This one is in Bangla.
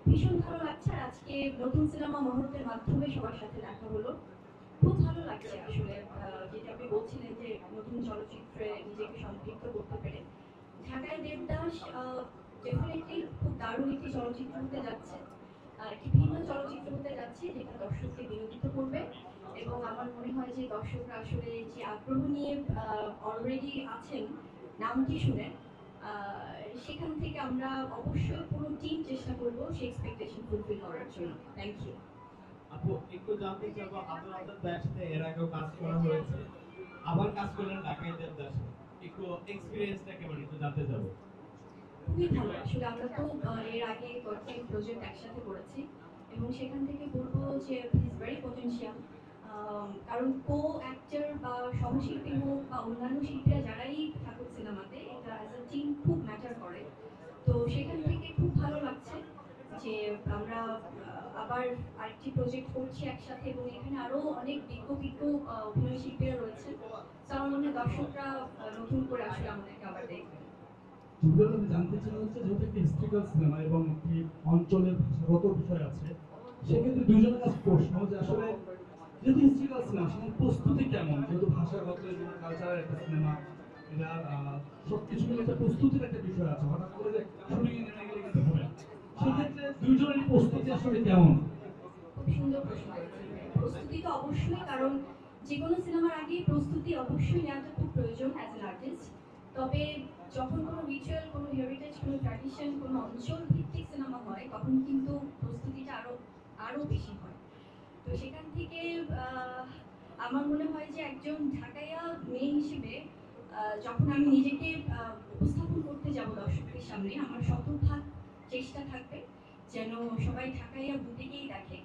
ভীষণ ভালো লাগছে। আর আজকে নতুন সিনেমা মুহূর্তের মাধ্যমে সবার সাথে দেখা হলো। খুব ভালো লাগছে আসলে। যেটা আপনি বলছিলেন যে নতুন চলচ্চিত্রে নিজেকে সম্পৃক্ত করতে পেরে। ঢাকায় দেবদাস ডেফিনেটলি খুব দারুণ একটি চলচ্চিত্র হতে যাচ্ছে। একটি ভিন্ন চলচ্চিত্র হতে যাচ্ছে যেটা দর্শককে বিনোদিত করবে। এবং আমার মনে হয় যে দর্শকরা আসলে যে আগ্রহ নিয়ে অলরেডি আছেন নামটি শুনে, সেখান থেকে আমরা অবশ্যই পুরো টিম চেষ্টা করব সেই এক্সপেকটেশন ফুলফিল করার জন্য। Thank you. আপু একটু জানতে চাবো, আপনার ভাইয়ের সাথে এর আগেও কাজ করা হয়েছে, আবার কাজ করলেন ঢাকায় দেবদাসে, একটু এক্সপিরিয়েন্সটা কেমন একটু জানতে চাবো। খুবই ভালো। আসলে আমরা তো এর আগে কয়েকটি প্রজেক্ট একসাথে করেছি এবং সেখান থেকে বলবো যে হি ইজ ভেরি পটেনশিয়াল। কারণ কো অ্যাক্টর বা সহশিল্পী হোক বা অন্যান্য শিল্পীরা যারাই থাকুক সিনেমাতে, এটা অ্যাজ আ টিম খুব ম্যাটার করে। তো সেখান থেকে খুব ভালো লাগছে যে আমরা আবার আরেকটি প্রজেক্ট করছি একসাথে এবং এখানে আরো অনেক বিজ্ঞ বিজ্ঞ অভিনয় শিল্পীরা রয়েছে। তো আমার মনে হয় দর্শকরা নতুন করে আসলে আমাদেরকে আবার দেখবেন। আমি জানতে চাই হচ্ছে যেহেতু একটি হিস্ট্রিক্যাল সিনেমা এবং একটি অঞ্চলের ভাষাগত বিষয় আছে, সেক্ষেত্রে দুজনের কাছে প্রশ্ন যে আসলে যেহেতু হিস্ট্রিক্যাল সিনেমা সেখানে প্রস্তুতি কেমন, যেহেতু ভাষাগত এবং কালচারাল একটা সিনেমা, এটা সবকিছু মিলে একটা প্রস্তুতির একটা বিষয় আছে, হঠাৎ করে যে শুটিং এ নেমে গেলে কিন্তু হবে না। সেক্ষেত্রে দুইজনেরই প্রস্তুতি আসলে কেমন? খুব সুন্দর প্রশ্ন করেছেন। প্রস্তুতি তো অবশ্যই, কারণ যে কোনো সিনেমার আগে প্রস্তুতি অবশ্যই নেওয়াটা খুব প্রয়োজন অ্যাজ অ্যান আর্টিস্ট। তবে যখন কোনো রিচুয়াল, কোনো হেরিটেজ, কোনো ট্র্যাডিশন, কোনো অঞ্চল ভিত্তিক সিনেমা হয় তখন কিন্তু প্রস্তুতিটা আরো আরো বেশি হয়। তো সেখান থেকে আমার মনে হয় যে একজন ঢাকাইয়া মেয়ে হিসেবে যখন আমি নিজেকে উপস্থাপন করতে যাব দর্শকদের সামনে, আমার শতভাগ চেষ্টা থাকবে যেন সবাই ঢাকাইয়া বুটিকেই দেখে।